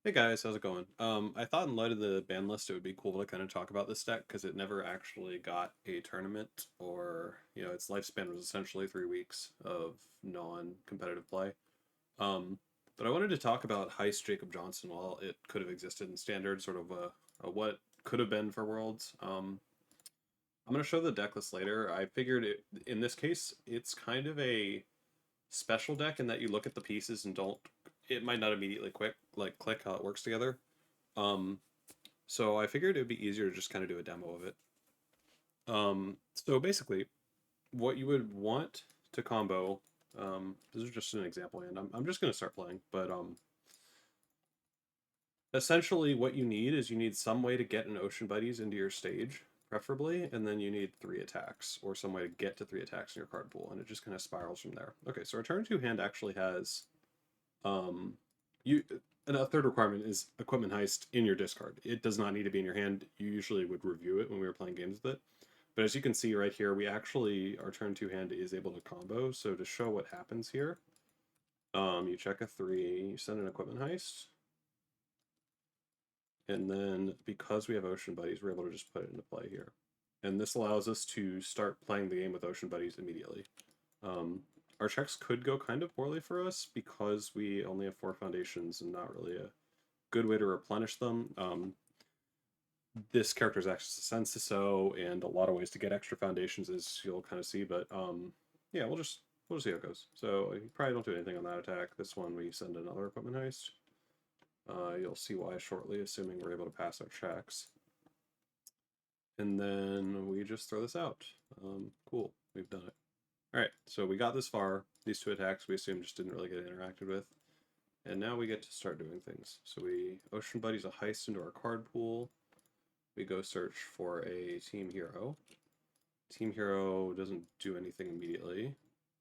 Hey guys, how's it going? I thought in light of the ban list, it would be cool to kind of talk about this deck because it never actually got a tournament, or its lifespan was essentially 3 weeks of non-competitive play. Um, but I wanted to talk about Heist Jacob Johnson while it could have existed in Standard, sort of a what could have been for Worlds. I'm gonna show the deck list later. I figured in this case, it's kind of a special deck in that you look at the pieces and don't. It might not immediately click how it works together. Um, so I figured it would be easier to just kind of do a demo of it. So basically, what you would want to combo, this is just an example hand. I'm just going to start playing, but essentially what you need is you need some way to get an Ocean Buddies into your stage, preferably, and then you need 3 attacks, or some way to get to 3 attacks in your card pool, and it just kind of spirals from there. Okay, so our turn 2 hand actually has um, you and a third requirement is equipment heist in your discard. It does not need to be in your hand. You usually would review it when we were playing games with it. But as you can see right here, we actually, our turn 2 hand is able to combo. So to show what happens here, you check a 3, you send an equipment heist, and then because we have Ocean Buddies, we're able to just put it into play here. And this allows us to start playing the game with Ocean Buddies immediately. Um, our checks could go kind of poorly for us because we only have 4 foundations and not really a good way to replenish them. This character is access to Sensiso and a lot of ways to get extra foundations, as you'll kind of see. But yeah, we'll just see how it goes. So you probably don't do anything on that attack. This one we send another equipment heist. You'll see why shortly, assuming we're able to pass our checks. And then we just throw this out. Cool, we've done it. All right, so we got this far. These 2 attacks we assume just didn't really get interacted with. And now we get to start doing things. So we Ocean Buddies a heist into our card pool. We go search for a team hero. Team hero doesn't do anything immediately.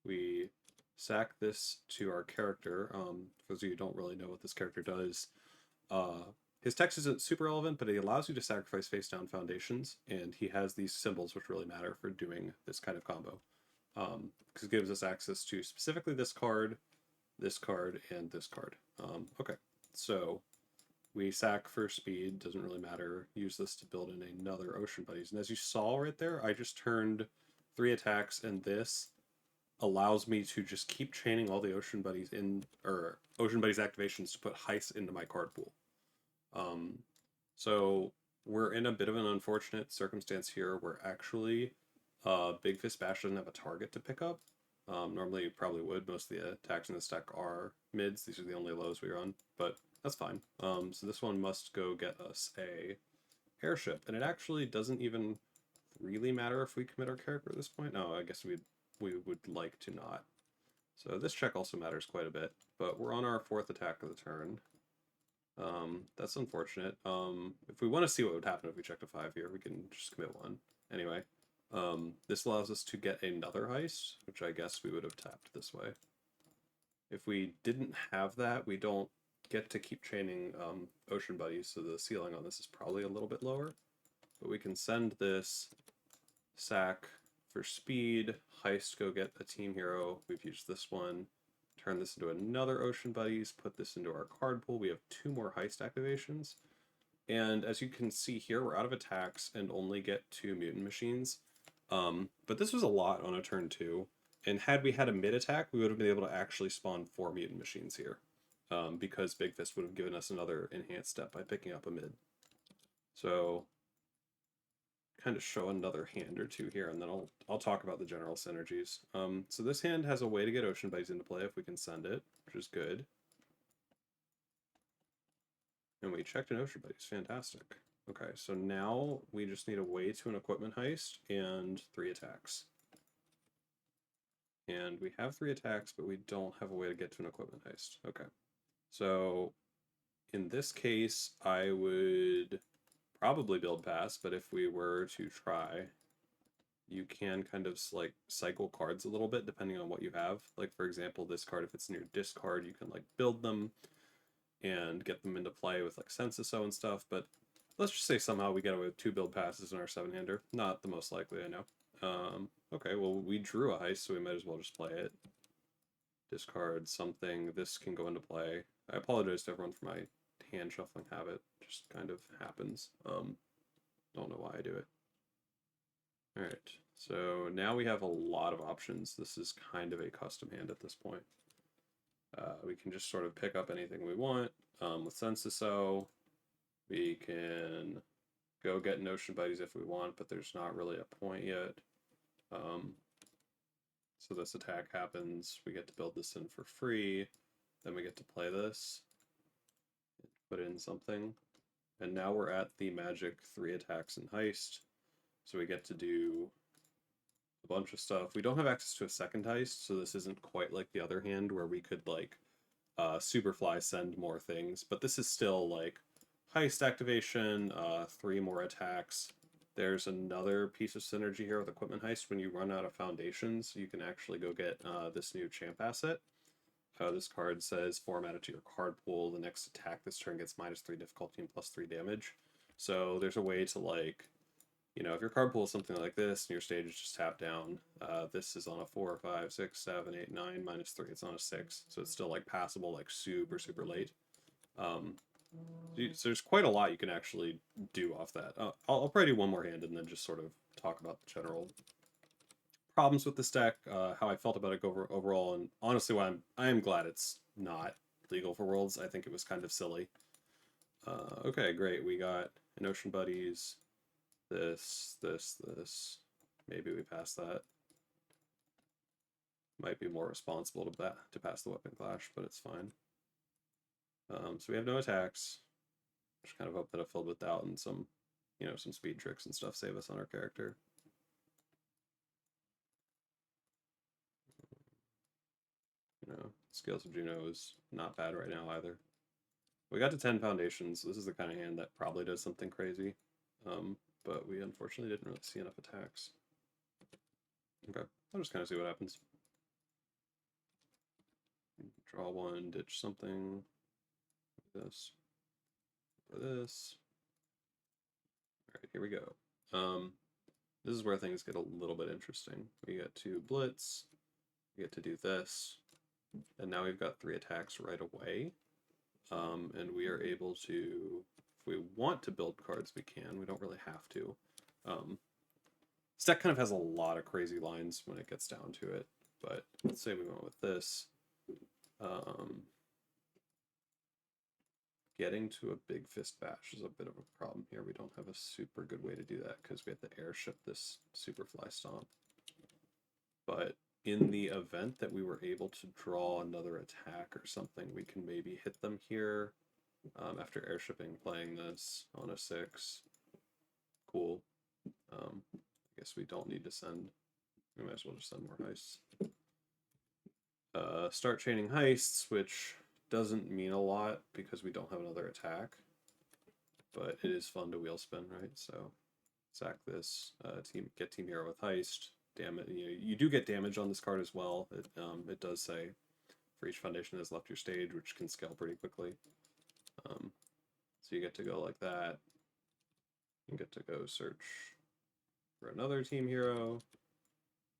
We sack this to our character. For those of you who don't really know what this character does, uh, his text isn't super relevant, but it allows you to sacrifice face down foundations, and he has these symbols which really matter for doing this kind of combo. Because it gives us access to specifically this card, and this card. Okay, so we sack for speed, doesn't really matter. Use this to build in another Ocean Buddies. And as you saw right there, I just turned 3 attacks, and this allows me to just keep chaining all the Ocean Buddies in, or Ocean Buddies activations to put heist into my card pool. Um, so we're in a bit of an unfortunate circumstance here where actually Big Fist Bash doesn't have a target to pick up. Normally, you probably would. Most of the attacks in this deck are mids. These are the only lows we're on, but that's fine. So this one must go get us a airship, and it actually doesn't even really matter if we commit our character at this point. No, I guess we would like to not. So this check also matters quite a bit, but we're on our 4th attack of the turn. That's unfortunate. If we want to see what would happen if we checked a 5 here, we can just commit 1. Anyway, this allows us to get another heist, which I guess we would have tapped this way. If we didn't have that, we don't get to keep chaining Ocean Buddies, so the ceiling on this is probably a little bit lower. But we can send this sack for speed, heist, go get a team hero. We've used this one. Turn this into another Ocean Buddies, put this into our card pool. We have 2 more heist activations. And as you can see here, we're out of attacks and only get 2 mutant machines. But this was a lot on a turn 2. And had we had a mid attack, we would have been able to actually spawn 4 mutant machines here. Because Big Fist would have given us another enhanced step by picking up a mid. So kind of show another hand or two here, and then I'll talk about the general synergies. So this hand has a way to get Ocean Buddies into play if we can send it, which is good. And we checked an Ocean Buddies, fantastic. Okay, so now we just need a way to an equipment heist and 3 attacks. And we have 3 attacks, but we don't have a way to get to an equipment heist. Okay, so in this case, I would probably build pass, but if we were to try, you can kind of like cycle cards a little bit depending on what you have. Like for example, this card, if it's in your discard, you can like build them and get them into play with like Sensiso and stuff. But let's just say somehow we get away with 2 build passes in our 7-hander. Not the most likely, I know. Okay, well we drew a heist, so we might as well just play it. Discard something. This can go into play. I apologize to everyone for my hand shuffling habit. Just kind of happens. Don't know why I do it. All right, so now we have a lot of options. This is kind of a custom hand at this point. We can just sort of pick up anything we want. With Census-O, we can go get Notion Buddies if we want, but there's not really a point yet. So this attack happens, we get to build this in for free, then we get to play this, put in something, and now we're at the magic 3 attacks in heist, so we get to do a bunch of stuff. We don't have access to a second heist, so this isn't quite like the other hand where we could like Superfly send more things, but this is still like heist activation, 3 more attacks. There's another piece of synergy here with equipment heist. When you run out of foundations, you can actually go get this new champ asset. This card says format it to your card pool. The next attack this turn gets -3 difficulty and +3 damage. So there's a way to, like, you know, if your card pool is something like this and your stage is just tapped down, this is on a 4, 5, 6, 7, 8, 9, -3. It's on a 6. So it's still like passable, like super, super late. So there's quite a lot you can actually do off that. I'll probably do one more hand and then just sort of talk about the general problems with this deck, how I felt about it overall, and honestly why I am glad it's not legal for Worlds. I think it was kind of silly. Okay, great. We got an Ocean Buddies, this. Maybe we pass that. Might be more responsible to pass the Weapon Clash, but it's fine. So we have no attacks. Just kind of hope that a filled with doubt and some, you know, some speed tricks and stuff save us on our character. You know, Scales of Juno is not bad right now either. We got to 10 foundations. This is the kind of hand that probably does something crazy. But we unfortunately didn't really see enough attacks. Okay, I'll just kind of see what happens. Draw one, ditch something. This. For this. Alright, here we go. This is where things get a little bit interesting. We get to blitz, we get to do this, and now we've got 3 attacks right away. And we are able to, if we want to build cards, we can. We don't really have to. This deck kind of has a lot of crazy lines when it gets down to it, but let's say we went with this. Getting to a Big Fist Bash is a bit of a problem here. We don't have a super good way to do that because we have to airship this Superfly Stomp. But in the event that we were able to draw another attack or something, we can maybe hit them here after airshipping, playing this on a 6. Cool. I guess we don't need to send. We might as well just send more heists. Start chaining heists, which doesn't mean a lot because we don't have another attack, but it is fun to wheel spin, right? So sack this, get team hero with heist. Damage, you do get damage on this card as well. It does say for each foundation that's left your stage, which can scale pretty quickly. So you get to go like that. You get to go search for another team hero.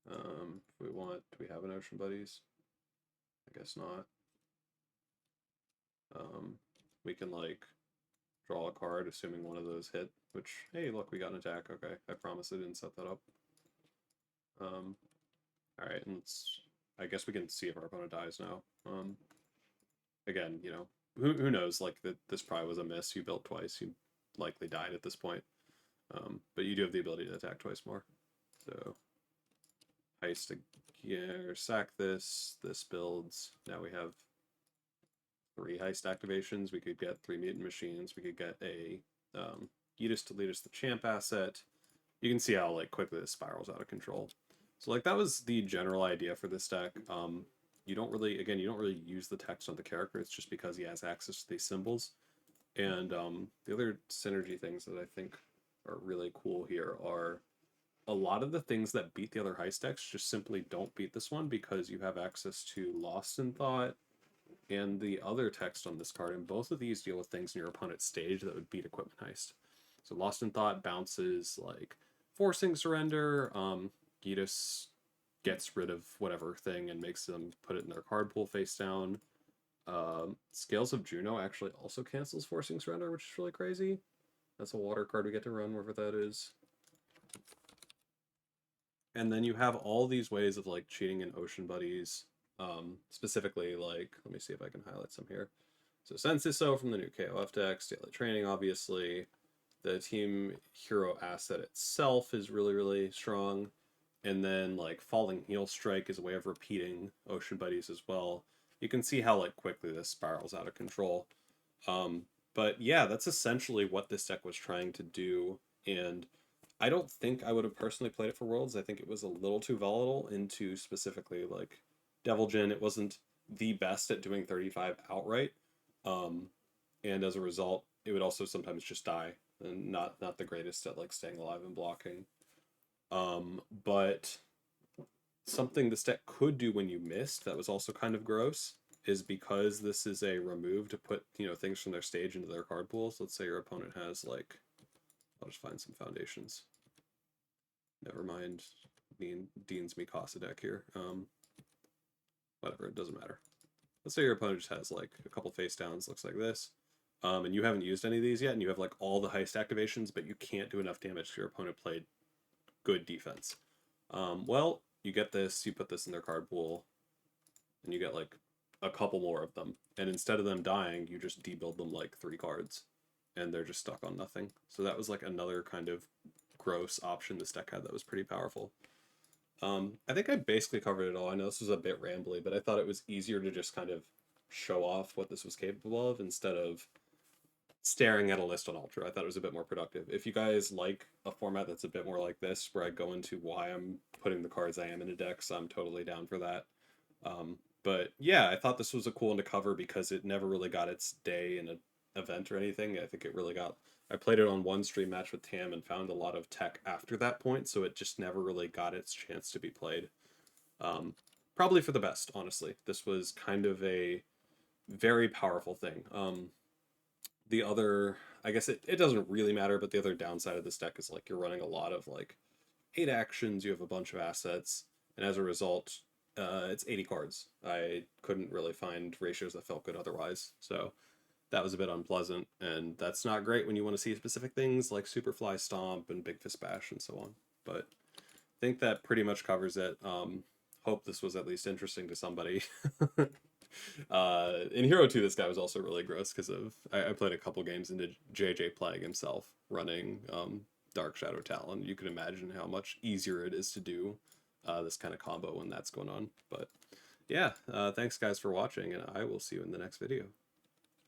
If we want, do we have an Ocean Buddies? I guess not. We can like draw a card, assuming one of those hit, which, hey, look, we got an attack. Okay, I promise I didn't set that up. Alright, and I guess we can see if our opponent dies now. Again, you know, who knows, like, this probably was a miss. You built twice, you likely died at this point. But you do have the ability to attack twice more. So, heist again, or sack this builds. Now we have 3 heist activations. We could get 3 mutant machines. We could get a Yeetus to lead us the champ asset. You can see how, like, quickly this spirals out of control. So, like, that was the general idea for this deck. You don't really use the text on the character. It's just because he has access to these symbols. And the other synergy things that I think are really cool here are a lot of the things that beat the other heist decks just simply don't beat this one because you have access to Lost in Thought and the other text on this card, and both of these deal with things in your opponent's stage that would beat Equipment Heist. So Lost in Thought bounces, like, forcing surrender. Yeetus gets rid of whatever thing and makes them put it in their card pool face down. Scales of Juno actually also cancels Forcing Surrender, which is really crazy. That's a water card we get to run, wherever that is. And then you have all these ways of like cheating in Ocean Buddies. Specifically, like, let me see if I can highlight some here. So Sensiso from the new KOF decks, Daily Training, obviously. The team hero asset itself is really, really strong. And then like Falling Heel Strike is a way of repeating Ocean Buddies as well. You can see how like quickly this spirals out of control. But yeah, that's essentially what this deck was trying to do. And I don't think I would have personally played it for Worlds. I think it was a little too volatile into specifically like Devil Jin. It wasn't the best at doing 35 outright. Um, and as a result, it would also sometimes just die and not the greatest at like staying alive and blocking. But something this deck could do when you missed that was also kind of gross is because this is a remove to put, you know, things from their stage into their card pools. Let's say your opponent has like, I'll just find some foundations. Never mind Dean's Mikasa deck here. Whatever, it doesn't matter. Let's say your opponent just has like a couple face downs, looks like this. And you haven't used any of these yet, and you have like all the heist activations, but you can't do enough damage to your opponent played good defense. Well, you get this, you put this in their card pool, and you get like a couple more of them. And instead of them dying, you just debuild them like 3 cards, and they're just stuck on nothing. So that was like another kind of gross option this deck had that was pretty powerful. I think I basically covered it all. I know this was a bit rambly, but I thought it was easier to just kind of show off what this was capable of instead of staring at a list on Ultra. I thought it was a bit more productive. If you guys like a format that's a bit more like this, where I go into why I'm putting the cards I am in a deck, so I'm totally down for that. But yeah, I thought this was a cool one to cover because it never really got its day in an event or anything. I think it really got. I played it on one stream match with Tam and found a lot of tech after that point, so it just never really got its chance to be played. Probably for the best, honestly. This was kind of a very powerful thing. The other, I guess it doesn't really matter, but the other downside of this deck is like you're running a lot of like 8 actions, you have a bunch of assets, and as a result, it's 80 cards. I couldn't really find ratios that felt good otherwise, so that was a bit unpleasant, and that's not great when you want to see specific things like Superfly Stomp and Big Fist Bash and so on. But I think that pretty much covers it. Hope this was at least interesting to somebody. In Hero 2, this guy was also really gross because of I played a couple games into JJ playing himself running Dark Shadow Talon. You can imagine how much easier it is to do this kind of combo when that's going on. But yeah, thanks guys for watching, and I will see you in the next video.